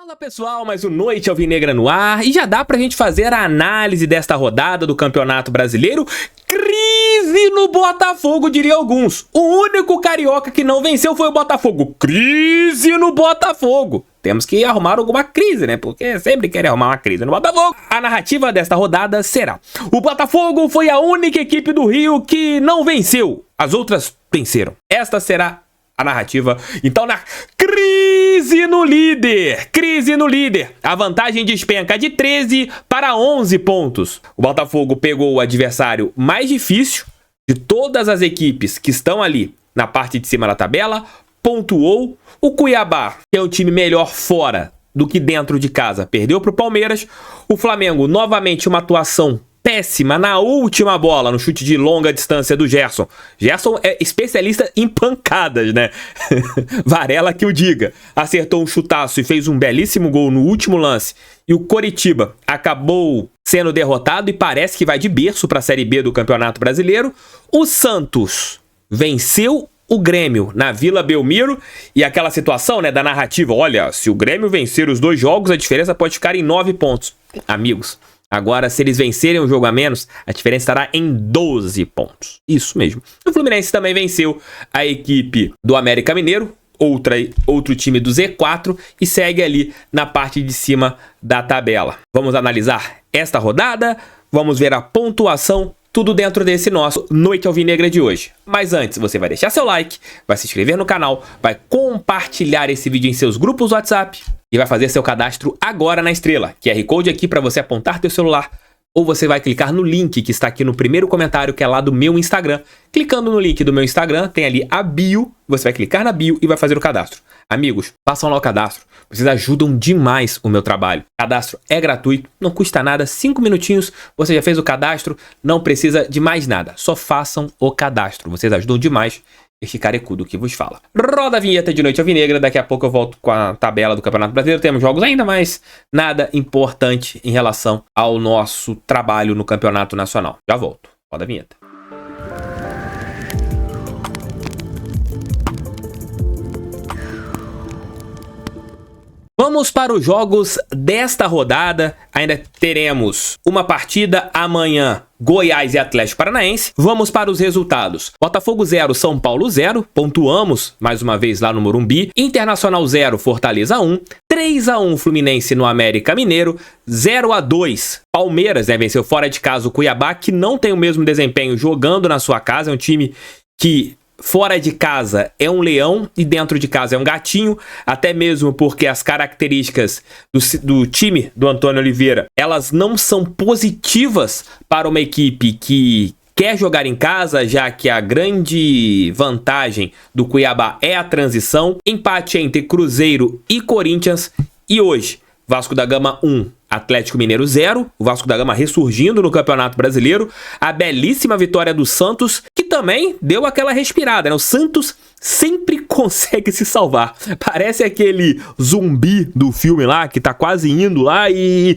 Fala pessoal, mais um Noite Alvinegra no ar e já dá pra gente fazer a análise desta rodada do Campeonato Brasileiro. Crise no Botafogo, diria alguns. O único carioca que não venceu foi o Botafogo. Crise no Botafogo. Temos que arrumar alguma crise, né? Porque sempre querem arrumar uma crise no Botafogo. A narrativa desta rodada será: o Botafogo foi a única equipe do Rio que não venceu. As outras venceram. Esta será a narrativa. Então, na crise no líder. Crise no líder. A vantagem despenca de 13 para 11 pontos. O Botafogo pegou o adversário mais difícil de todas as equipes que estão ali na parte de cima da tabela. Pontuou. O Cuiabá, que é um time melhor fora do que dentro de casa, perdeu para o Palmeiras. O Flamengo, novamente uma atuação péssima na última bola, no chute de longa distância do Gerson. Gerson é especialista em pancadas, né? Varela que o diga. Acertou um chutaço e fez um belíssimo gol no último lance. E o Coritiba acabou sendo derrotado e parece que vai de berço para a Série B do Campeonato Brasileiro. O Santos venceu o Grêmio na Vila Belmiro e aquela situação, né, da narrativa. Olha, se o Grêmio vencer os dois jogos, a diferença pode ficar em 9 pontos. Amigos, agora, se eles vencerem o jogo a menos, a diferença estará em 12 pontos. Isso mesmo. O Fluminense também venceu a equipe do América Mineiro, outro time do Z4, e segue ali na parte de cima da tabela. Vamos analisar esta rodada, vamos ver a pontuação, tudo dentro desse nosso Noite Alvinegra de hoje. Mas antes, você vai deixar seu like, vai se inscrever no canal, vai compartilhar esse vídeo em seus grupos WhatsApp e vai fazer seu cadastro agora na Estrela. QR Code aqui para você apontar teu celular, ou você vai clicar no link que está aqui no primeiro comentário, que é lá do meu Instagram. Clicando no link do meu Instagram, tem ali a bio, você vai clicar na bio e vai fazer o cadastro. Amigos, façam lá o cadastro, vocês ajudam demais o meu trabalho. Cadastro é gratuito, não custa nada, 5 minutinhos, você já fez o cadastro, não precisa de mais nada, só façam o cadastro, vocês ajudam demais este carecudo que vos fala. Roda a vinheta de Noite Alvinegra, daqui a pouco eu volto com a tabela do Campeonato Brasileiro, temos jogos ainda, mas nada importante em relação ao nosso trabalho no Campeonato Nacional. Já volto, roda a vinheta. Vamos para os jogos desta rodada. Ainda teremos uma partida amanhã, Goiás e Atlético Paranaense. Vamos para os resultados. Botafogo 0, São Paulo 0. Pontuamos mais uma vez lá no Morumbi. Internacional 0, Fortaleza 1. 3-1 Fluminense no América Mineiro. 0-2 Palmeiras, né, venceu fora de casa o Cuiabá, que não tem o mesmo desempenho jogando na sua casa. É um time que fora de casa é um leão e dentro de casa é um gatinho, até mesmo porque as características do time do Antônio Oliveira, elas não são positivas para uma equipe que quer jogar em casa, já que a grande vantagem do Cuiabá é a transição. Empate entre Cruzeiro e Corinthians. E hoje, Vasco da Gama 1, Atlético Mineiro 0, o Vasco da Gama ressurgindo no Campeonato Brasileiro, a belíssima vitória do Santos, que também deu aquela respirada, né? O Santos sempre consegue se salvar. Parece aquele zumbi do filme lá, que tá quase indo lá e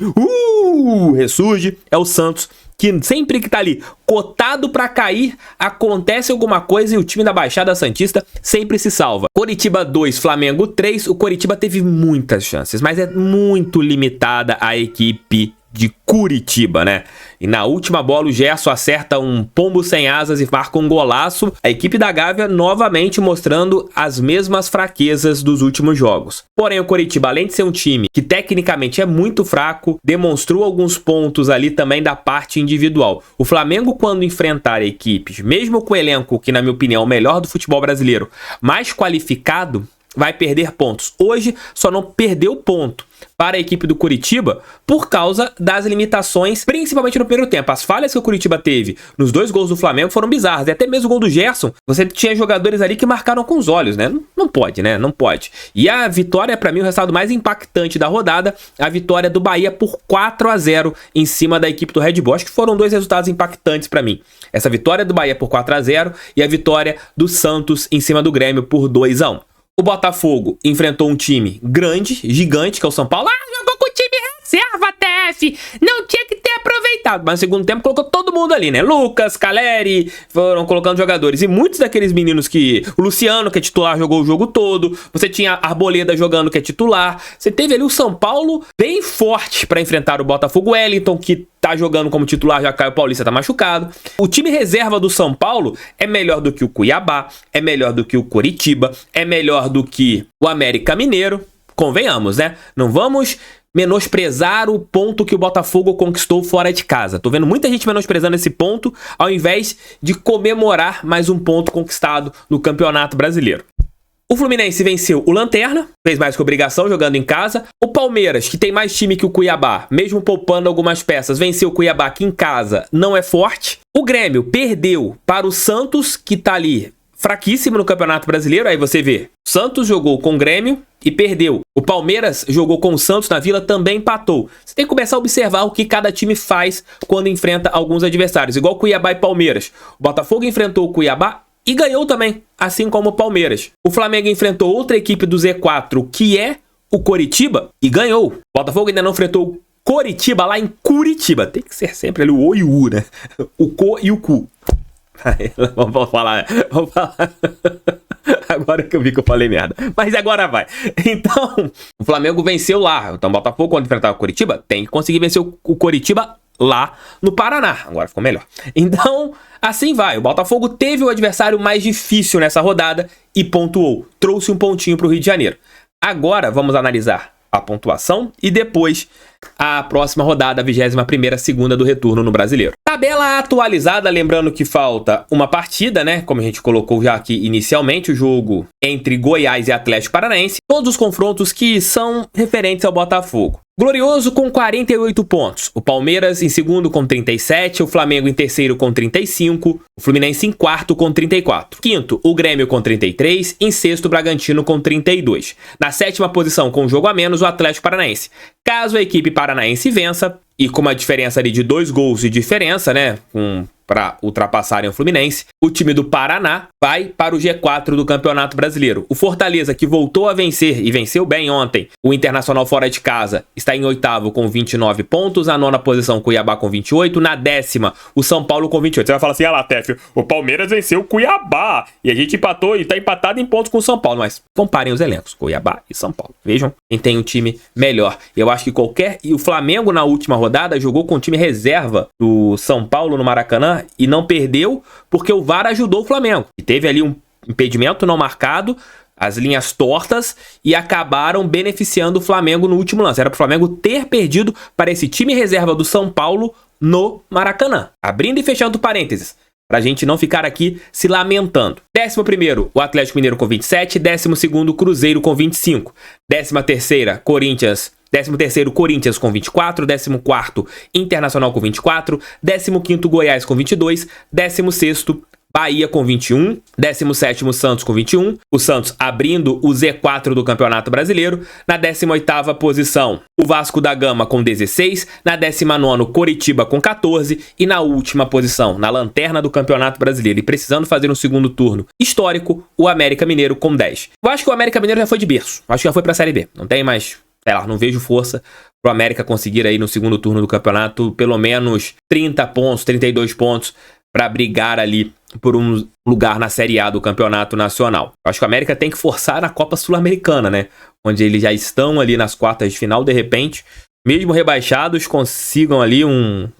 ressurge. É o Santos, que sempre que tá ali cotado pra cair, acontece alguma coisa e o time da Baixada Santista sempre se salva. Coritiba 2, Flamengo 3. O Coritiba teve muitas chances, mas é muito limitada a equipe de Curitiba, né? E na última bola o Gerson acerta um pombo sem asas e marca um golaço. A equipe da Gávea novamente mostrando as mesmas fraquezas dos últimos jogos. Porém, o Coritiba, além de ser um time que tecnicamente é muito fraco, demonstrou alguns pontos ali também da parte individual. O Flamengo, quando enfrentar equipes, mesmo com o elenco que, na minha opinião, é o melhor do futebol brasileiro, mais qualificado, vai perder pontos. Hoje só não perdeu ponto para a equipe do Curitiba por causa das limitações, principalmente no primeiro tempo. As falhas que o Curitiba teve nos 2 gols do Flamengo foram bizarras. E até mesmo o gol do Gerson, você tinha jogadores ali que marcaram com os olhos, né? Não pode, né? Não pode. E a vitória, para mim, o resultado mais impactante da rodada, a vitória do Bahia por 4-0 em cima da equipe do Red Bull. Acho que foram 2 resultados impactantes para mim. Essa vitória do Bahia por 4-0 e a vitória do Santos em cima do Grêmio por 2-1. O Botafogo enfrentou um time grande, gigante, que é o São Paulo. Ah, jogou com o time reserva, TF! Não tinha que ter aproveitado, mas no segundo tempo colocou todo mundo ali, né? Lucas, Caleri, foram colocando jogadores. E muitos daqueles meninos que... O Luciano, que é titular, jogou o jogo todo. Você tinha Arboleda jogando, que é titular. Você teve ali o São Paulo bem forte para enfrentar o Botafogo. Wellington, que tá jogando como titular, já Caio Paulista tá machucado. O time reserva do São Paulo é melhor do que o Cuiabá, é melhor do que o Coritiba, é melhor do que o América Mineiro. Convenhamos, né? Não vamos menosprezar o ponto que o Botafogo conquistou fora de casa. Tô vendo muita gente menosprezando esse ponto, ao invés de comemorar mais um ponto conquistado no Campeonato Brasileiro. O Fluminense venceu o Lanterna, fez mais que obrigação jogando em casa. O Palmeiras, que tem mais time que o Cuiabá, mesmo poupando algumas peças, venceu o Cuiabá, que em casa não é forte. O Grêmio perdeu para o Santos, que tá ali fraquíssimo no Campeonato Brasileiro. Aí você vê, o Santos jogou com o Grêmio e perdeu. O Palmeiras jogou com o Santos na Vila, também empatou. Você tem que começar a observar o que cada time faz quando enfrenta alguns adversários. Igual Cuiabá e Palmeiras. O Botafogo enfrentou o Cuiabá e ganhou também, assim como o Palmeiras. O Flamengo enfrentou outra equipe do Z4, que é o Coritiba, e ganhou. O Botafogo ainda não enfrentou o Coritiba lá em Curitiba. Tem que ser sempre ali o O e o U, né? O Co e o Cu. Vamos falar. Agora que eu vi que eu falei merda. Mas agora vai. Então, o Flamengo venceu lá. Então, o Botafogo, quando enfrentar o Coritiba, tem que conseguir vencer o Coritiba lá no Paraná. Agora ficou melhor. Então, assim vai. O Botafogo teve o adversário mais difícil nessa rodada e pontuou. Trouxe um pontinho para o Rio de Janeiro. Agora, vamos analisar a pontuação e depois a próxima rodada, a 21ª, segunda do retorno no Brasileiro. Tabela atualizada, lembrando que falta uma partida, né? Como a gente colocou já aqui inicialmente, o jogo entre Goiás e Atlético Paranaense. Todos os confrontos que são referentes ao Botafogo. Glorioso com 48 pontos. O Palmeiras em segundo com 37, o Flamengo em terceiro com 35, o Fluminense em quarto com 34. Quinto, o Grêmio com 33, em sexto, o Bragantino com 32. Na sétima posição, com um jogo a menos, o Atlético Paranaense. Caso a equipe paranaense vença, e com uma diferença ali de 2 gols de diferença, né, para ultrapassarem o Fluminense, o time do Paraná vai para o G4 do Campeonato Brasileiro. O Fortaleza, que voltou a vencer e venceu bem ontem, o Internacional fora de casa, está em oitavo com 29 pontos, na nona posição Cuiabá com 28, na décima o São Paulo com 28. Você vai falar assim, lá, Tef, o Palmeiras venceu o Cuiabá e a gente empatou e está empatado em pontos com o São Paulo, mas comparem os elencos, Cuiabá e São Paulo. Vejam quem tem um time melhor. Eu acho que e o Flamengo na última rodada jogou com o time reserva do São Paulo no Maracanã e não perdeu porque o VAR ajudou o Flamengo. E teve ali um impedimento não marcado, as linhas tortas, e acabaram beneficiando o Flamengo no último lance. Era para o Flamengo ter perdido para esse time reserva do São Paulo no Maracanã. Abrindo e fechando parênteses, para a gente não ficar aqui se lamentando. 11º, o Atlético Mineiro com 27, 12º, Cruzeiro com 25, 13ª, Corinthians... 13º, Corinthians com 24, 14º, Internacional com 24, 15º, Goiás com 22, 16º, Bahia com 21, 17º, Santos com 21, o Santos abrindo o Z4 do Campeonato Brasileiro, na 18ª posição, o Vasco da Gama com 16, na 19ª, Coritiba com 14 e na última posição, na lanterna do Campeonato Brasileiro e precisando fazer um segundo turno histórico, o América Mineiro com 10. Eu acho que o América Mineiro já foi de berço, acho que já foi pra Série B, não tem mais... não vejo força pro América conseguir aí no segundo turno do campeonato pelo menos 30 pontos, 32 pontos para brigar ali por um lugar na Série A do Campeonato Nacional. Acho que o América tem que forçar na Copa Sul-Americana, né? Onde eles já estão ali nas quartas de final, de repente, mesmo rebaixados, consigam ali uma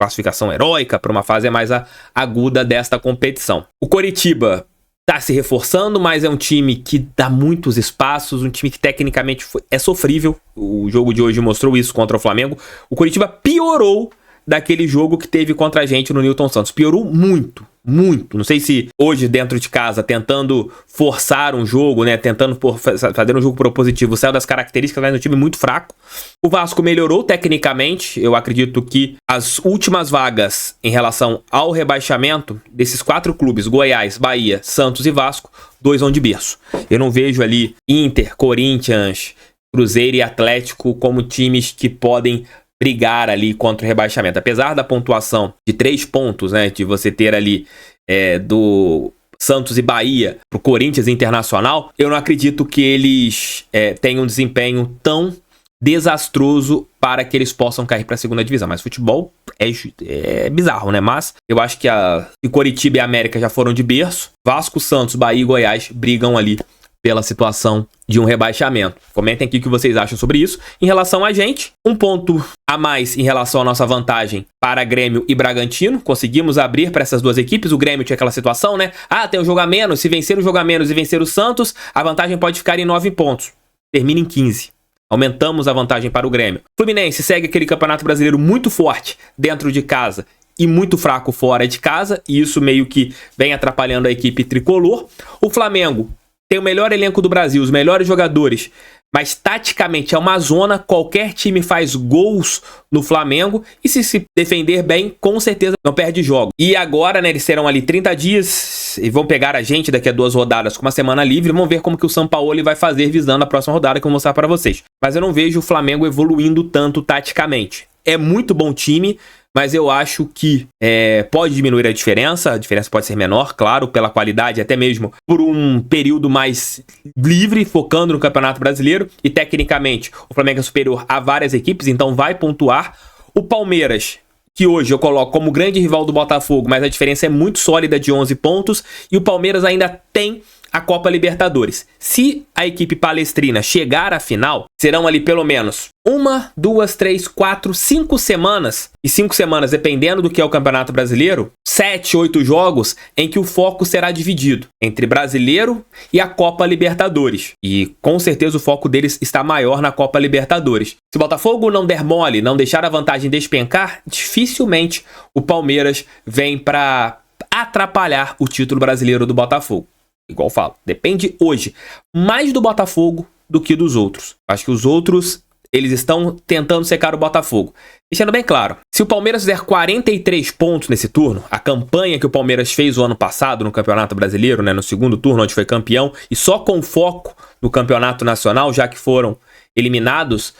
classificação heróica para uma fase mais aguda desta competição. O Coritiba tá se reforçando, mas é um time que dá muitos espaços, um time que tecnicamente é sofrível. O jogo de hoje mostrou isso contra o Flamengo. O Coritiba piorou daquele jogo que teve contra a gente no Newton Santos. Piorou muito, muito. Não sei se hoje dentro de casa, tentando forçar um jogo, né, tentando fazer um jogo propositivo, saiu das características, mas é um time muito fraco. O Vasco melhorou tecnicamente. Eu acredito que as últimas vagas em relação ao rebaixamento desses 4 clubes, Goiás, Bahia, Santos e Vasco, 2 vão de berço. Eu não vejo ali Inter, Corinthians, Cruzeiro e Atlético como times que podem brigar ali contra o rebaixamento. Apesar da pontuação de 3 pontos, né, de você ter ali do Santos e Bahia pro Corinthians e Internacional, eu não acredito que eles tenham um desempenho tão desastroso para que eles possam cair para a segunda divisão. Mas futebol é bizarro, né? Mas eu acho que Coritiba e América já foram de berço. Vasco, Santos, Bahia e Goiás brigam ali pela situação de um rebaixamento. Comentem aqui o que vocês acham sobre isso. Em relação a gente, um ponto a mais em relação à nossa vantagem para Grêmio e Bragantino. Conseguimos abrir para essas duas equipes. O Grêmio tinha aquela situação, né? Tem um jogo a menos. Se vencer o jogo a menos e vencer o Santos, a vantagem pode ficar em 9 pontos. Termina em 15. Aumentamos a vantagem para o Grêmio. Fluminense segue aquele campeonato brasileiro muito forte dentro de casa e muito fraco fora de casa. E isso meio que vem atrapalhando a equipe tricolor. O Flamengo tem o melhor elenco do Brasil, os melhores jogadores, mas taticamente é uma zona. Qualquer time faz gols no Flamengo e se defender bem, com certeza não perde jogo. E agora, né, eles serão ali 30 dias e vão pegar a gente daqui a 2 rodadas com uma semana livre. Vamos ver como que o Sampaoli vai fazer visando a próxima rodada que eu vou mostrar para vocês. Mas eu não vejo o Flamengo evoluindo tanto taticamente. É muito bom time, mas eu acho que pode diminuir a diferença pode ser menor, claro, pela qualidade, até mesmo por um período mais livre, focando no Campeonato Brasileiro, e tecnicamente o Flamengo é superior a várias equipes, então vai pontuar. O Palmeiras, que hoje eu coloco como grande rival do Botafogo, mas a diferença é muito sólida de 11 pontos, e o Palmeiras ainda tem a Copa Libertadores. Se a equipe palestrina chegar à final, serão ali pelo menos 1, 2, 3, 4, 5 semanas, e 5 semanas, dependendo do que é o Campeonato Brasileiro, 7, 8 jogos em que o foco será dividido entre Brasileiro e a Copa Libertadores. E com certeza o foco deles está maior na Copa Libertadores. Se o Botafogo não der mole, não deixar a vantagem despencar, dificilmente o Palmeiras vem para atrapalhar o título brasileiro do Botafogo. Igual eu falo, depende hoje mais do Botafogo do que dos outros. Acho que os outros, eles estão tentando secar o Botafogo. Deixando bem claro, se o Palmeiras fizer 43 pontos nesse turno, a campanha que o Palmeiras fez o ano passado no Campeonato Brasileiro, né, no segundo turno, onde foi campeão, e só com foco no Campeonato Nacional, já que foram eliminados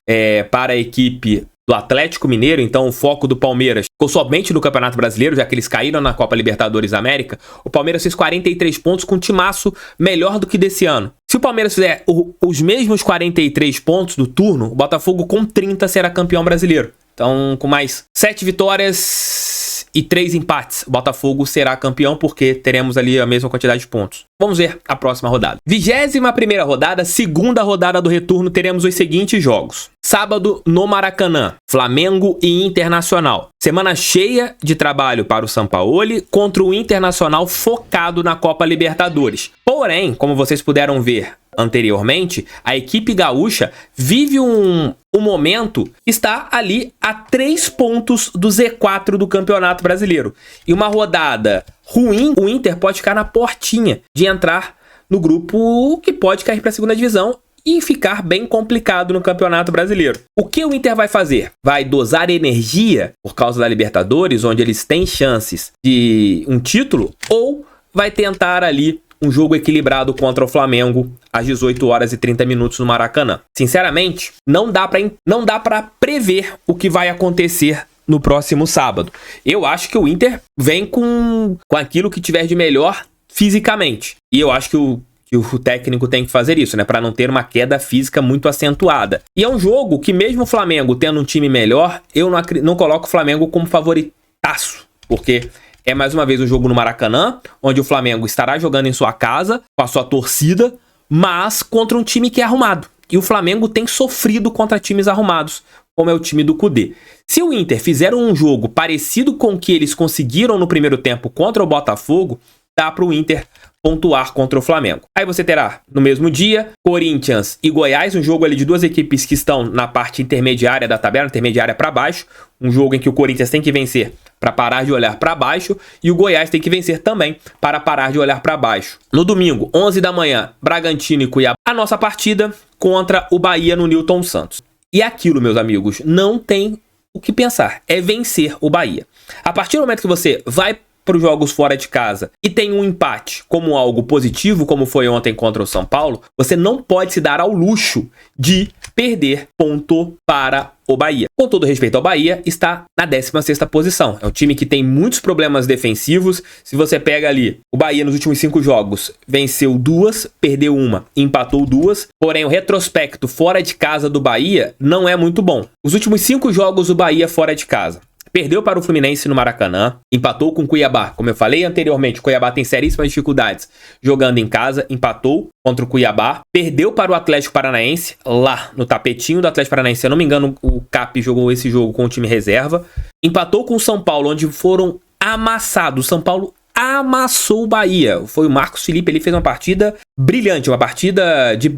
para a equipe do Atlético Mineiro, então o foco do Palmeiras ficou somente no Campeonato Brasileiro, já que eles caíram na Copa Libertadores da América. O Palmeiras fez 43 pontos com um timaço melhor do que desse ano. Se o Palmeiras fizer os mesmos 43 pontos do turno, o Botafogo com 30 será campeão brasileiro. Então, com mais 7 vitórias e 3 empates, o Botafogo será campeão, porque teremos ali a mesma quantidade de pontos. Vamos ver a próxima rodada. 21ª rodada, segunda rodada do retorno, teremos os seguintes jogos. Sábado, no Maracanã, Flamengo e Internacional. Semana cheia de trabalho para o Sampaoli contra o Internacional focado na Copa Libertadores. Porém, como vocês puderam ver anteriormente, a equipe gaúcha vive um momento, está ali a 3 pontos do Z4 do Campeonato Brasileiro. E uma rodada ruim, o Inter pode ficar na portinha de entrar no grupo que pode cair para a segunda divisão e ficar bem complicado no Campeonato Brasileiro. O que o Inter vai fazer? Vai dosar energia por causa da Libertadores, onde eles têm chances de um título, ou vai tentar ali um jogo equilibrado contra o Flamengo às 18 horas e 30 minutos no Maracanã? Sinceramente, não dá para prever o que vai acontecer no próximo sábado. Eu acho que o Inter vem com aquilo que tiver de melhor fisicamente. E eu acho que o técnico tem que fazer isso, né? Para não ter uma queda física muito acentuada. E é um jogo que, mesmo o Flamengo tendo um time melhor, eu não coloco o Flamengo como favoritaço. Porque é mais uma vez um jogo no Maracanã, onde o Flamengo estará jogando em sua casa, com a sua torcida, mas contra um time que é arrumado. E o Flamengo tem sofrido contra times arrumados, como é o time do Kudê. Se o Inter fizer um jogo parecido com o que eles conseguiram no primeiro tempo contra o Botafogo, dá para o Inter pontuar contra o Flamengo. Aí você terá, no mesmo dia, Corinthians e Goiás, um jogo ali de duas equipes que estão na parte intermediária da tabela, intermediária para baixo, um jogo em que o Corinthians tem que vencer para parar de olhar para baixo e o Goiás tem que vencer também para parar de olhar para baixo. No domingo, 11 da manhã, Bragantino e Cuiabá, a nossa partida contra o Bahia no Newton Santos. E aquilo, meus amigos, não tem o que pensar, é vencer o Bahia. A partir do momento que você vai para os jogos fora de casa e tem um empate como algo positivo, como foi ontem contra o São Paulo, você não pode se dar ao luxo de perder, ponto para o Bahia. Com todo respeito ao Bahia, está na 16ª posição. É um time que tem muitos problemas defensivos. Se você pega ali, o Bahia nos últimos 5 jogos venceu 2, perdeu 1, empatou 2. Porém, o retrospecto fora de casa do Bahia não é muito bom. Os últimos 5 jogos o Bahia fora de casa: perdeu para o Fluminense no Maracanã, empatou com o Cuiabá. Como eu falei anteriormente, o Cuiabá tem seríssimas dificuldades jogando em casa, empatou contra o Cuiabá. Perdeu para o Atlético Paranaense, lá no tapetinho do Atlético Paranaense. Se eu não me engano, o Cap jogou esse jogo com o time reserva. Empatou com o São Paulo, onde foram amassados. O São Paulo amassou o Bahia. Foi o Marcos Felipe, ele fez uma partida brilhante, uma partida de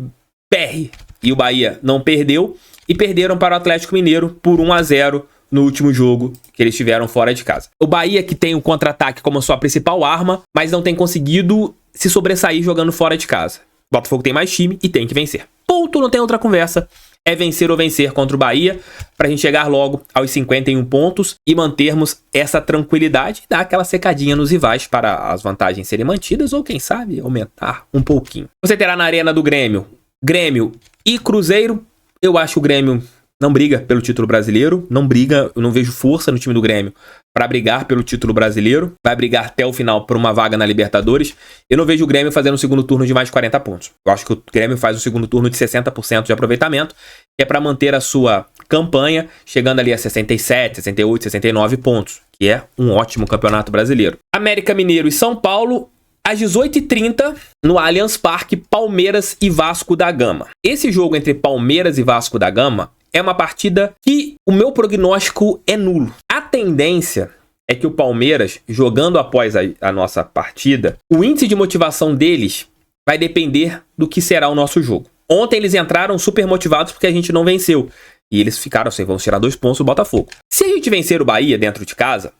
PR. E o Bahia não perdeu. E perderam para o Atlético Mineiro por 1-0 no último jogo que eles tiveram fora de casa. O Bahia que tem o contra-ataque como sua principal arma, mas não tem conseguido se sobressair jogando fora de casa. O Botafogo tem mais time e tem que vencer. Ponto, não tem outra conversa. É vencer ou vencer contra o Bahia pra gente chegar logo aos 51 pontos e mantermos essa tranquilidade e dar aquela secadinha nos rivais para as vantagens serem mantidas ou, quem sabe, aumentar um pouquinho. Você terá na arena do Grêmio e Cruzeiro. Eu acho que o Grêmio não briga pelo título brasileiro, não briga, eu não vejo força no time do Grêmio para brigar pelo título brasileiro, vai brigar até o final por uma vaga na Libertadores. Eu não vejo o Grêmio fazendo um segundo turno de mais de 40 pontos. Eu acho que o Grêmio faz o segundo turno de 60% de aproveitamento, que é para manter a sua campanha chegando ali a 67, 68, 69 pontos, que é um ótimo campeonato brasileiro. América Mineiro e São Paulo, às 18h30, no Allianz Parque, Palmeiras e Vasco da Gama. Esse jogo entre Palmeiras e Vasco da Gama é uma partida que o meu prognóstico é nulo. A tendência é que o Palmeiras, jogando após a nossa partida, o índice de motivação deles vai depender do que será o nosso jogo. Ontem eles entraram super motivados porque a gente não venceu. E eles ficaram assim, vamos tirar 2 pontos do Botafogo. Se a gente vencer o Bahia dentro de casa,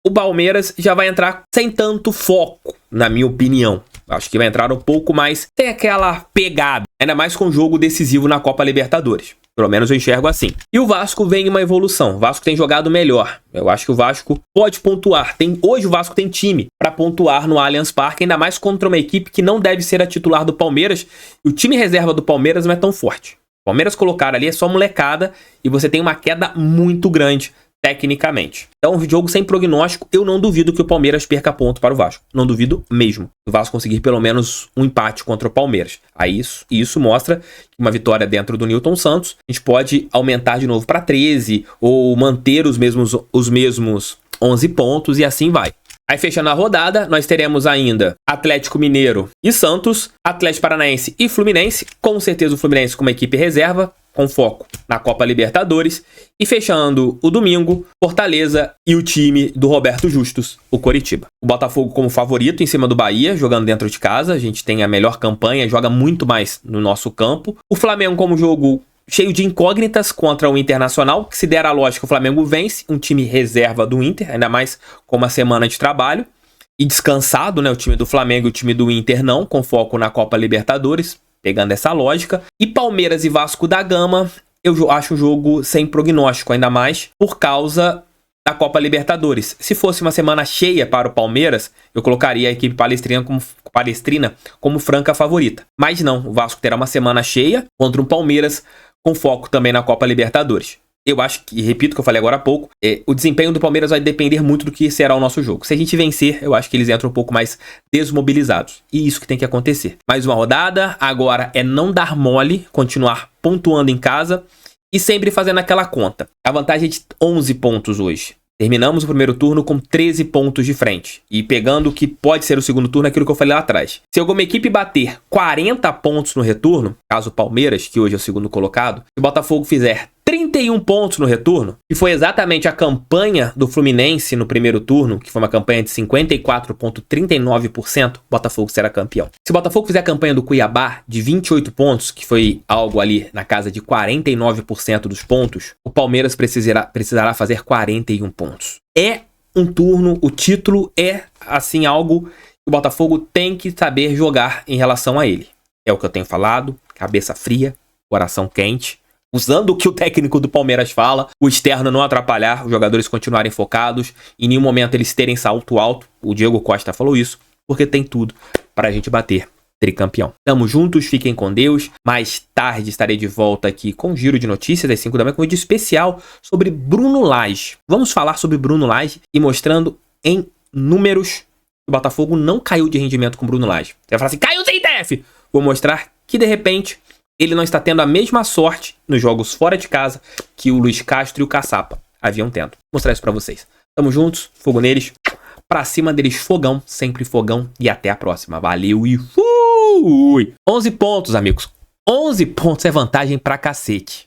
o Palmeiras já vai entrar sem tanto foco, na minha opinião. Acho que vai entrar um pouco mais, tem aquela pegada, ainda mais com o jogo decisivo na Copa Libertadores. Pelo menos eu enxergo assim. E o Vasco vem em uma evolução. O Vasco tem jogado melhor. Eu acho que o Vasco pode pontuar. Hoje o Vasco tem time para pontuar no Allianz Parque, ainda mais contra uma equipe que não deve ser a titular do Palmeiras. E o time reserva do Palmeiras não é tão forte. O Palmeiras colocar ali é só molecada e você tem uma queda muito grande tecnicamente. Então, um jogo sem prognóstico, eu não duvido que o Palmeiras perca ponto para o Vasco. Não duvido mesmo. O Vasco conseguir pelo menos um empate contra o Palmeiras. Aí isso mostra que uma vitória dentro do Newton Santos, a gente pode aumentar de novo para 13 ou manter os mesmos 11 pontos e assim vai. Aí, fechando a rodada, nós teremos ainda Atlético Mineiro e Santos, Atlético Paranaense e Fluminense. Com certeza o Fluminense com uma equipe reserva, com foco na Copa Libertadores. E fechando o domingo, Fortaleza e o time do Roberto Justus, o Coritiba. O Botafogo como favorito em cima do Bahia, jogando dentro de casa. A gente tem a melhor campanha, joga muito mais no nosso campo. O Flamengo como jogo cheio de incógnitas contra o Internacional, que se der a lógica, o Flamengo vence, um time reserva do Inter, ainda mais com uma semana de trabalho. E descansado, né? O time do Flamengo e o time do Inter não, com foco na Copa Libertadores, pegando essa lógica. E Palmeiras e Vasco da Gama, eu acho um jogo sem prognóstico, ainda mais por causa da Copa Libertadores. Se fosse uma semana cheia para o Palmeiras, eu colocaria a equipe palestrina como franca favorita. Mas não, o Vasco terá uma semana cheia contra um Palmeiras com foco também na Copa Libertadores. Eu acho que, repito o que eu falei agora há pouco, o desempenho do Palmeiras vai depender muito do que será o nosso jogo. Se a gente vencer, eu acho que eles entram um pouco mais desmobilizados. E isso que tem que acontecer. Mais uma rodada, agora é não dar mole, continuar pontuando em casa e sempre fazendo aquela conta. A vantagem é de 11 pontos hoje. Terminamos o primeiro turno com 13 pontos de frente. E pegando o que pode ser o segundo turno, aquilo que eu falei lá atrás. Se alguma equipe bater 40 pontos no retorno, caso o Palmeiras, que hoje é o segundo colocado, se o Botafogo fizer 31 pontos no retorno, que foi exatamente a campanha do Fluminense no primeiro turno, que foi uma campanha de 54,39%, o Botafogo será campeão. Se o Botafogo fizer a campanha do Cuiabá de 28 pontos, que foi algo ali na casa de 49% dos pontos, o Palmeiras precisará fazer 41 pontos. É um turno, o título é, assim, algo que o Botafogo tem que saber jogar em relação a ele. É o que eu tenho falado, cabeça fria, coração quente, usando o que o técnico do Palmeiras fala, o externo não atrapalhar, os jogadores continuarem focados, em nenhum momento eles terem salto alto, o Diego Costa falou isso, porque tem tudo para a gente bater tricampeão. Tamo juntos, fiquem com Deus. Mais tarde estarei de volta aqui com um giro de notícias às 5 da manhã com um vídeo especial sobre Bruno Lage. Vamos falar sobre Bruno Lage e mostrando em números que o Botafogo não caiu de rendimento com Bruno Lage. Você vai falar assim, caiu sem TF! Vou mostrar que de repente ele não está tendo a mesma sorte nos jogos fora de casa que o Luiz Castro e o Caçapa haviam tendo. Vou mostrar isso pra vocês. Tamo juntos, fogo neles. Pra cima deles, fogão, sempre fogão. E até a próxima. Valeu e fui! 11 pontos, amigos. 11 pontos é vantagem pra cacete.